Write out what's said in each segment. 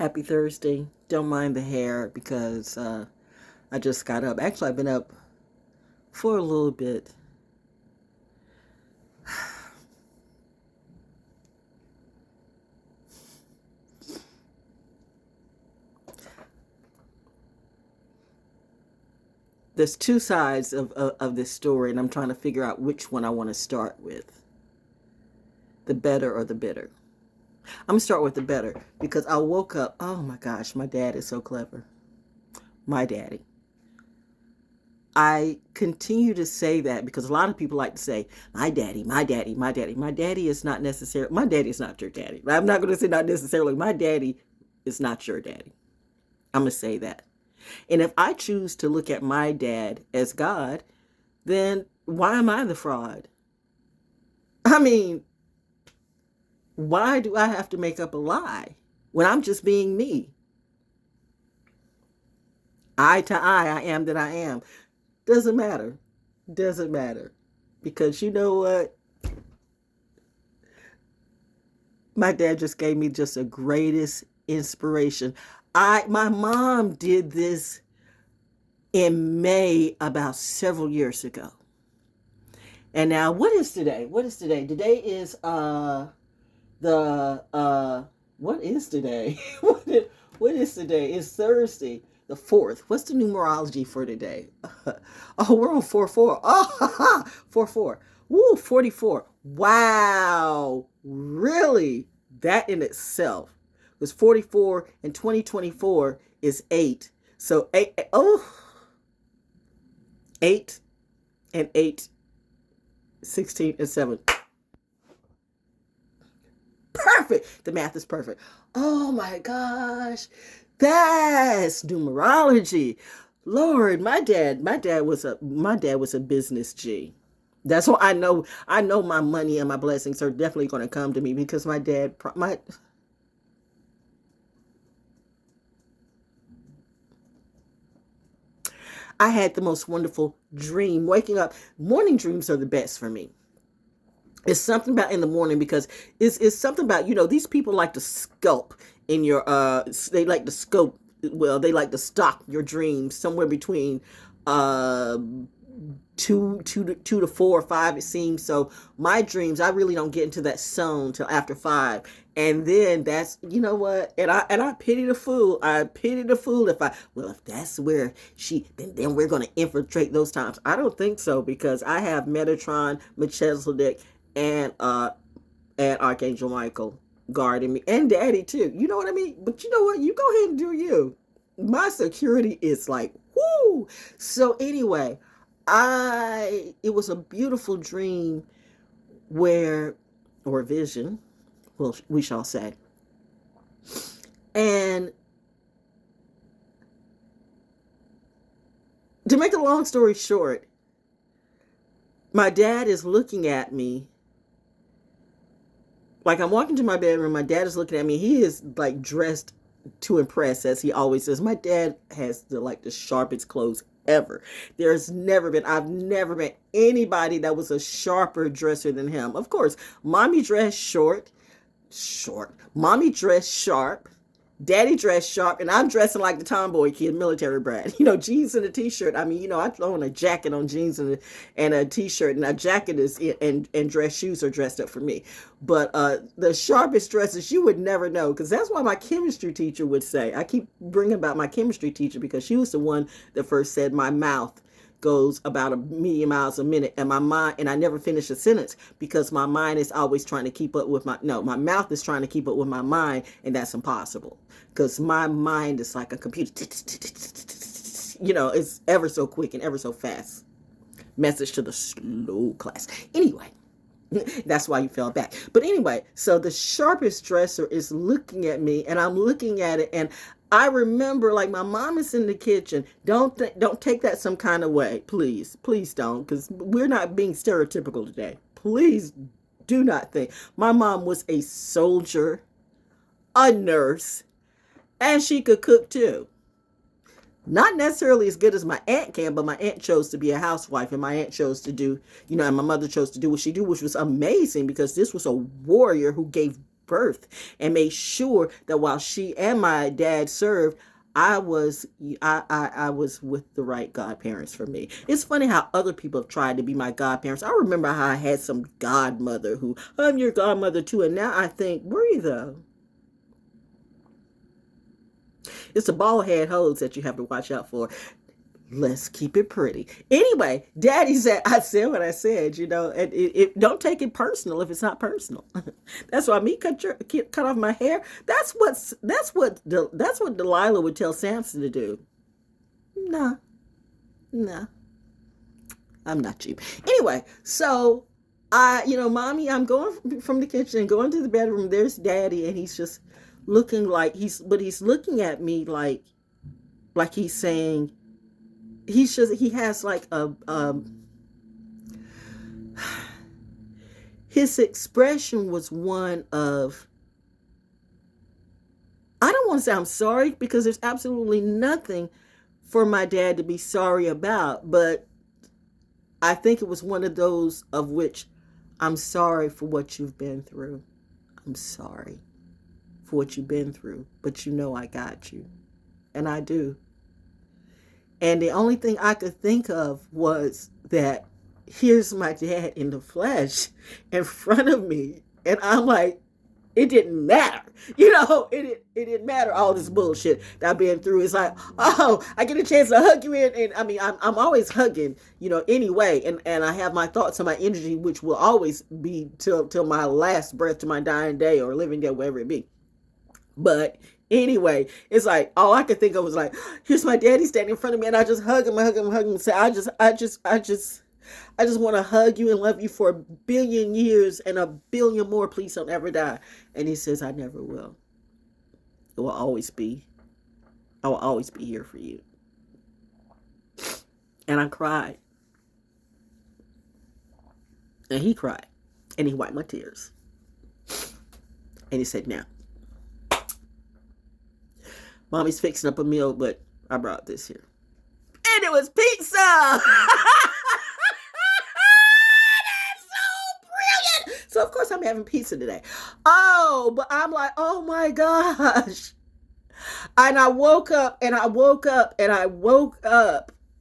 Happy Thursday. Don't mind the hair because I just got up. Actually, I've been up for a little bit. There's two sides of this story, and I'm trying to figure out which one I want to start with, the better or the bitter. I'm going to start with the better because I woke up. Oh my gosh, my dad is so clever. My daddy. I continue to say that because a lot of people like to say, my daddy, my daddy, my daddy. My daddy is not necessarily, my daddy is not your daddy. I'm not going to say not necessarily, my daddy is not your daddy. I'm going to say that. And if I choose to look at my dad as God, then why am I the fraud? I mean, why do I have to make up a lie when I'm just being me? Eye to eye, I am that I am. Doesn't matter. Doesn't matter. Because you know what? My dad just gave me just the greatest inspiration. My mom did this in May about several years ago. And now what is today? What is today? Today is what is today? What is today? It's Thursday, the 4th. What's the numerology for today? Oh, we're on 4-4. Oh, 4-4. Woo, 44. Wow. Really? That in itself was 44, and 2024 is 8. So 8, oh, 8 and 8, 16 and 7. Perfect. The math is perfect. Oh my gosh. That's numerology. Lord, my dad was a business G. That's why I know my money and my blessings are definitely going to come to me because my dad I had the most wonderful dream waking up. Morning dreams are the best for me. It's something about in the morning because it's something about, these people like to sculpt in your, they like to scope, well, they like to stock your dreams somewhere between, uh, two to 4 or 5, it seems. So my dreams, I really don't get into that zone till after 5. And then that's, you know what? And I pity the fool. I pity the fool if that's where then we're going to infiltrate those times. I don't think so because I have Metatron, Melchizedek, and Archangel Michael guarding me, and Daddy too. You know what I mean? But you know what? You go ahead and do you. My security is like whoo. So anyway, it was a beautiful dream where, or vision, well, we shall say. And to make a long story short, my dad is looking at me. Like I'm walking to my bedroom, my dad is looking at me. He is like dressed to impress, as he always says. My dad has the sharpest clothes ever. I've never met anybody that was a sharper dresser than him. Of course, mommy dressed short. Mommy dressed sharp. Daddy dressed sharp, and I'm dressing like the tomboy kid, military brat. Jeans and a t-shirt. I mean, I throw on a jacket on jeans and a t-shirt, and a jacket and dress shoes are dressed up for me. But the sharpest dresses you would never know, because that's why my chemistry teacher would say. I keep bringing about my chemistry teacher because she was the one that first said my mouth goes about a million miles a minute, and my mind, and I never finish a sentence because my mind is always trying to keep up with my mouth is trying to keep up with my mind, and that's impossible because my mind is like a computer. It's ever so quick and ever so fast. Message to the slow class. Anyway, that's why you fell back. But anyway, so the sharpest dresser is looking at me, and I'm looking at it, and I remember, like, my mom is in the kitchen. Don't take that some kind of way, please don't, because we're not being stereotypical today. Please do not think. My mom was a soldier, a nurse, and she could cook too. Not necessarily as good as my aunt can, but my aunt chose to be a housewife, and my aunt chose to do, and my mother chose to do what she do, which was amazing because this was a warrior who gave birth, and made sure that while she and my dad served, I was with the right godparents for me. It's funny how other people have tried to be my godparents. I remember how I had some godmother who, I'm your godmother too, and now I think, were you though? It's the bald head hoes that you have to watch out for. Let's keep it pretty. Anyway, Daddy said, I said what I said, and don't take it personal if it's not personal. That's why me cut off my hair. That's what Delilah would tell Samson to do. Nah, I'm not you. Anyway, so Mommy, I'm going from the kitchen, going to the bedroom. There's Daddy, and he's just looking like he's looking at me like he's saying. He has like his expression was one of, I don't want to say I'm sorry, because there's absolutely nothing for my dad to be sorry about, but I think it was one of those of which, I'm sorry for what you've been through. I'm sorry for what you've been through, but I got you, and I do. And the only thing I could think of was that here's my dad in the flesh in front of me. And I'm like, it didn't matter. It didn't matter all this bullshit that I've been through. It's like, oh, I get a chance to hug you in. And I mean, I'm always hugging, anyway. And I have my thoughts and my energy, which will always be till my last breath, to my dying day or living day, wherever it be. But anyway, it's like, all I could think of was like, here's my daddy standing in front of me, and I just hug him and say, I just want to hug you and love you for 1 billion years and 1 billion more. Please don't ever die. And he says, I never will. I will always be here for you. And I cried. And he cried. And he wiped my tears. And he said, now, Mommy's fixing up a meal, but I brought this here. And it was pizza! That's so brilliant! So, of course, I'm having pizza today. Oh, but I'm like, oh my gosh. And I woke up,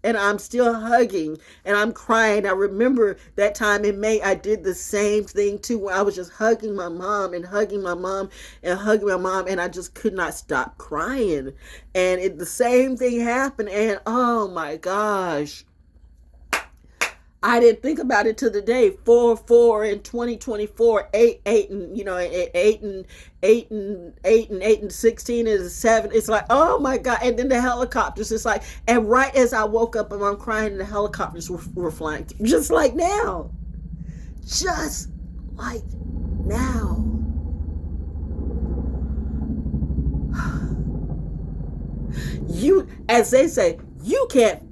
and I'm still hugging, and I'm crying. I remember that time in May, I did the same thing too, where I was just hugging my mom and hugging my mom and hugging my mom, and I just could not stop crying. And the same thing happened, and oh my gosh. I didn't think about it till the day 4 in 2024, 8 and 8 and 16 is 7. It's like, oh my God. And then the helicopters, it's like, and right as I woke up and I'm crying, the helicopters were flying, just like now. Just like now. As they say, you can't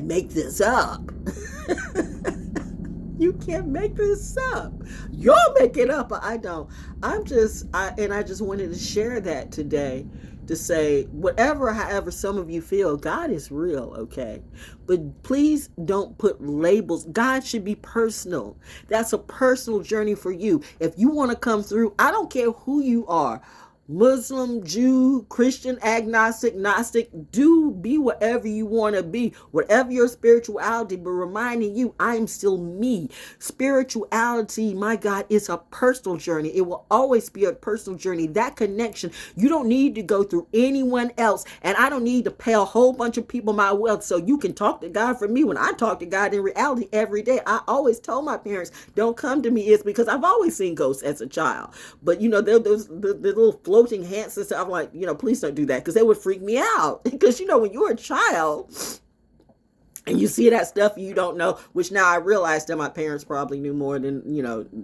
make this up. You can't make this up. You'll make it up, but I don't. I just wanted to share that today, to say, however some of you feel, God is real, okay? But please don't put labels. God should be personal. That's a personal journey for you. If you want to come through, I don't care who you are. Muslim, Jew, Christian, agnostic, Gnostic, be whatever you want to be, whatever your spirituality, but reminding you, I am still me. Spirituality, my God, is a personal journey. It will always be a personal journey. That connection, you don't need to go through anyone else, and I don't need to pay a whole bunch of people my wealth so you can talk to God for me. When I talk to God in reality every day, I always told my parents, don't come to me. It's because I've always seen ghosts as a child, but those the little floating hands and stuff. I'm like, please don't do that, because they would freak me out. Because when you're a child and you see that stuff you don't know, which now I realize that my parents probably knew more than,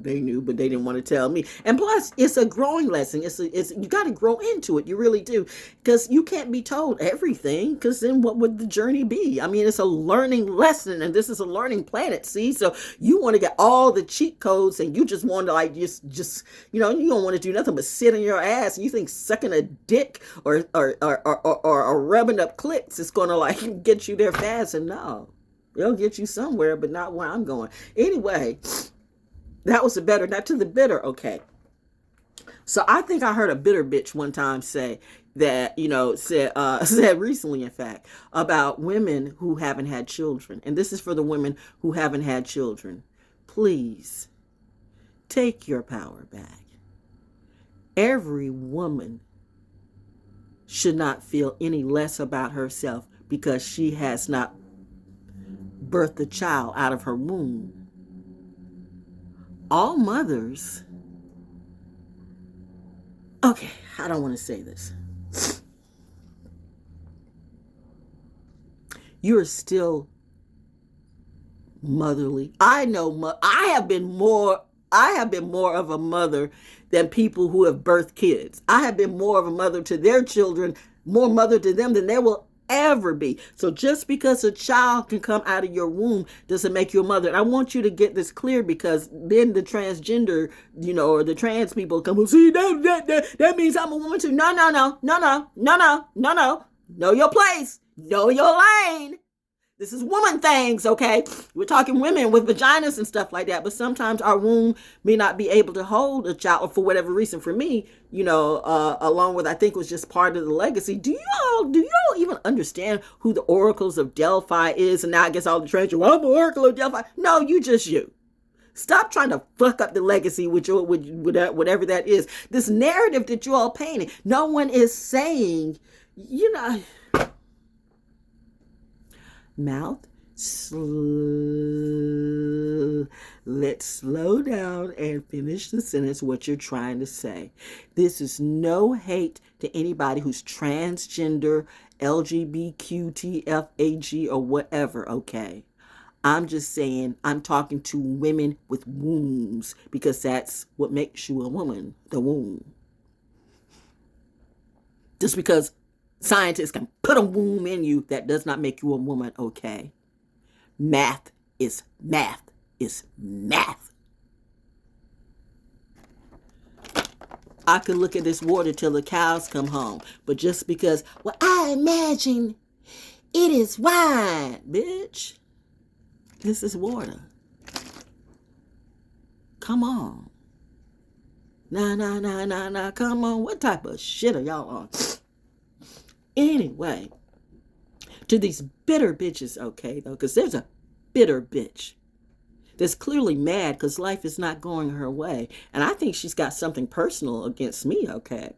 they knew, but they didn't want to tell me. And plus, it's a growing lesson. It's you got to grow into it. You really do. Because you can't be told everything, because then what would the journey be? I mean, it's a learning lesson, and this is a learning planet, see? So you want to get all the cheat codes, and you just want to just you don't want to do nothing but sit on your ass, and you think sucking a dick or rubbing up clicks is going to get you there fast, and no. It'll get you somewhere, but not where I'm going. Anyway, that was not to the bitter. Okay. So I think I heard a bitter bitch one time say that, said recently, in fact, about women who haven't had children. And this is for the women who haven't had children. Please take your power back. Every woman should not feel any less about herself because she has not birthed a child out of her womb. All mothers, okay, I don't want to say this. You're still motherly. I know I have been more of a mother than people who have birthed kids. I have been more of a mother to their children, more mother to them than there will ever be. So just because a child can come out of your womb doesn't make you a mother. And I want you to get this clear, because then the transgender, or the trans people come, see, that means I'm a woman too. No. Know your place. Know your lane. This is woman things, okay? We're talking women with vaginas and stuff like that, but sometimes our womb may not be able to hold a child for whatever reason. For me, along with, I think it was just part of the legacy. Do y'all even understand who the oracles of Delphi is? And now I guess all the trans, well, I'm an oracle of Delphi. No, you just you. Stop trying to fuck up the legacy with whatever that is. This narrative that you all painting, no one is saying, mouth. Let's slow down and finish the sentence, what you're trying to say. This is no hate to anybody who's transgender, LGBTQTFAG, or whatever, okay? I'm just saying, I'm talking to women with wombs, because that's what makes you a woman, the womb. Just because scientists can put a womb in you, that does not make you a woman, okay? Math is math is math. I could look at this water till the cows come home, but just because, well, I imagine it is wine, bitch. This is water. Come on. Nah, come on. What type of shit are y'all on? Anyway, to these bitter bitches, okay, though, because there's a bitter bitch that's clearly mad because life is not going her way. And I think she's got something personal against me, okay?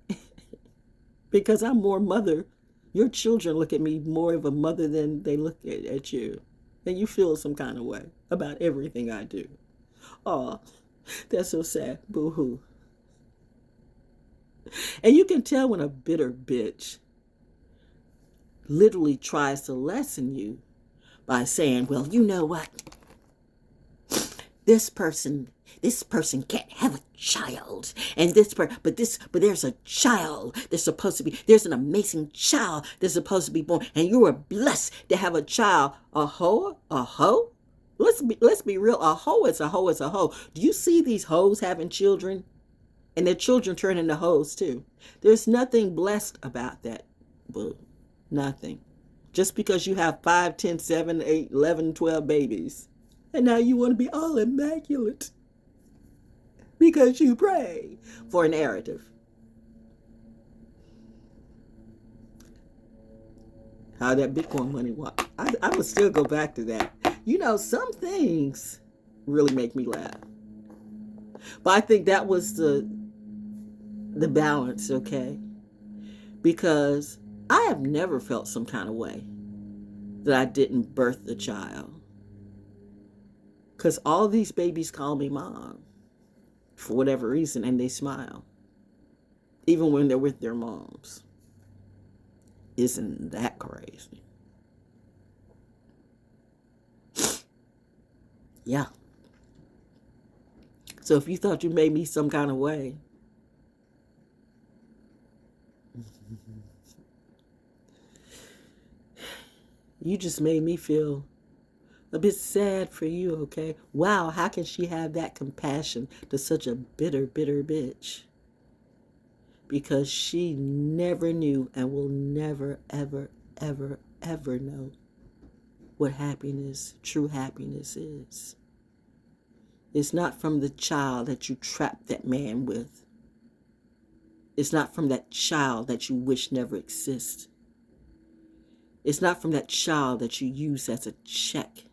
Because I'm more mother. Your children look at me more of a mother than they look at you. And you feel some kind of way about everything I do. Oh, that's so sad. Boo-hoo. And you can tell when a bitter bitch literally tries to lessen you by saying, well, you know what? This person can't have a child. And but there's a child. There's an amazing child that's supposed to be born. And you are blessed to have a child. A hoe? Let's be real. A hoe is a hoe is a hoe. Do you see these hoes having children? And their children turn into hoes too. There's nothing blessed about that, boo. Nothing. Just because you have 5, 10, 7, 8, 11, 12 babies. And now you want to be all immaculate. Because you pray for a narrative. How that Bitcoin money works. I would still go back to that. Some things really make me laugh. But I think that was the balance, okay? Because I have never felt some kind of way that I didn't birth the child. Because all these babies call me mom for whatever reason, and they smile. Even when they're with their moms. Isn't that crazy? Yeah. So if you thought you made me some kind of way, you just made me feel a bit sad for you, okay? Wow, how can she have that compassion to such a bitter, bitter bitch? Because she never knew and will never, ever, ever, ever know what happiness, true happiness is. It's not from the child that you trapped that man with. It's not from that child that you wish never exists. It's not from that child that you use as a check.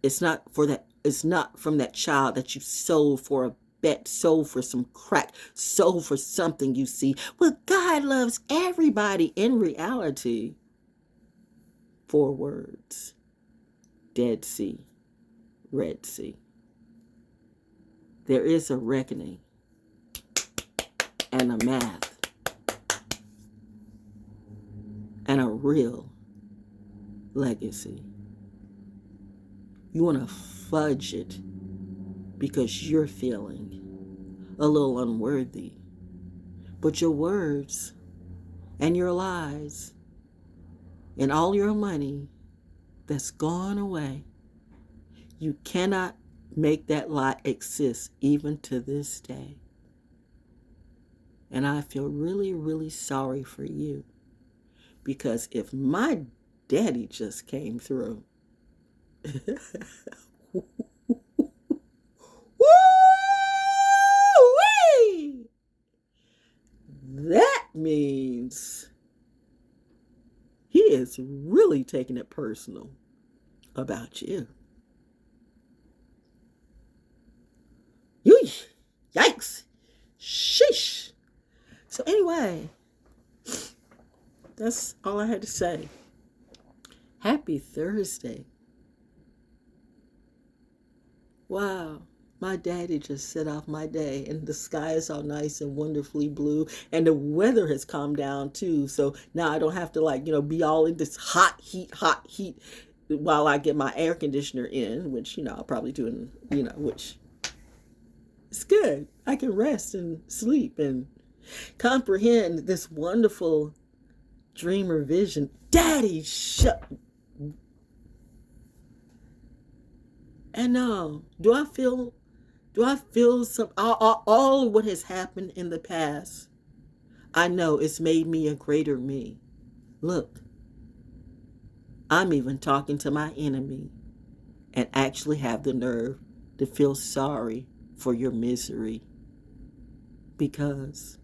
It's not from that child that you sold for a bet, sold for some crack, sold for something you see. Well, God loves everybody. In reality, 4 words: Dead Sea, Red Sea. There is a reckoning and a math and a real legacy. You want to fudge it because you're feeling a little unworthy. But your words and your lies and all your money that's gone away, you cannot make that lie exist even to this day. And I feel really, really sorry for you, because if my daddy just came through, woo-wee, that means he is really taking it personal about you. Yikes. Sheesh. So anyway, that's all I had to say. Happy Thursday. Wow. My daddy just set off my day, and the sky is all nice and wonderfully blue, and the weather has calmed down too. So now I don't have to be all in this hot heat while I get my air conditioner in, which, I'll probably do which it's good. I can rest and sleep and comprehend this wonderful dream or vision. Daddy, shut. And do I feel some all of what has happened in the past? I know it's made me a greater me. Look, I'm even talking to my enemy and actually have the nerve to feel sorry for your misery. Because,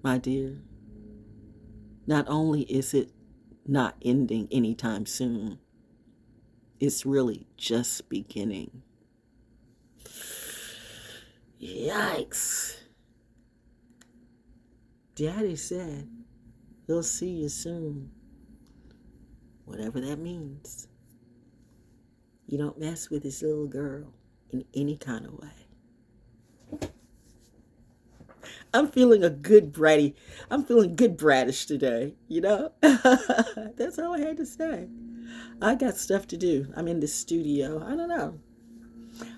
my dear, not only is it not ending anytime soon, it's really just beginning. Yikes. Daddy said he'll see you soon. Whatever that means. You don't mess with this little girl in any kind of way. I'm feeling good bratish today, That's all I had to say. I got stuff to do. I'm in the studio. I don't know.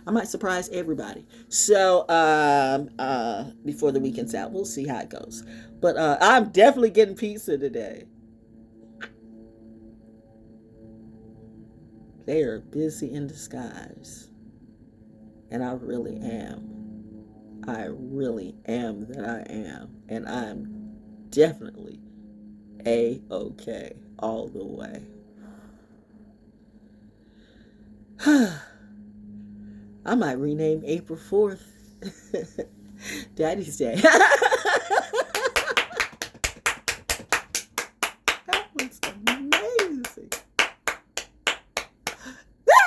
I might surprise everybody. So, before the weekend's out, we'll see how it goes. But I'm definitely getting pizza today. They are busy in disguise. And I really am. I really am that I am. And I'm definitely A-OK all the way. I might rename April 4th Daddy's Day. That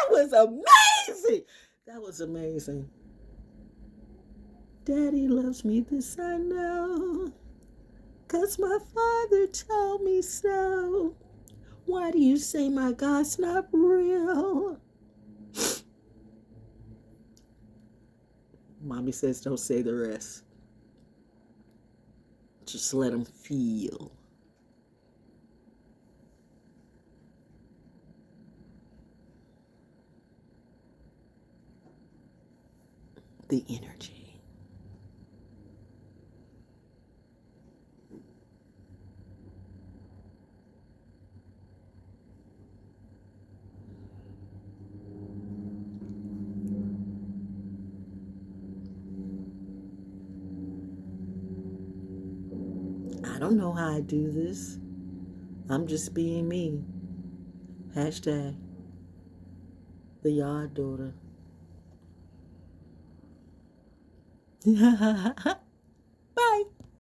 was amazing. That was amazing. Daddy loves me, this I know, 'cause my father told me so. Why do you say my God's not real? Mommy says don't say the rest. Just let him feel. The energy. I don't know how I do this. I'm just being me. Hashtag theyoddaughter.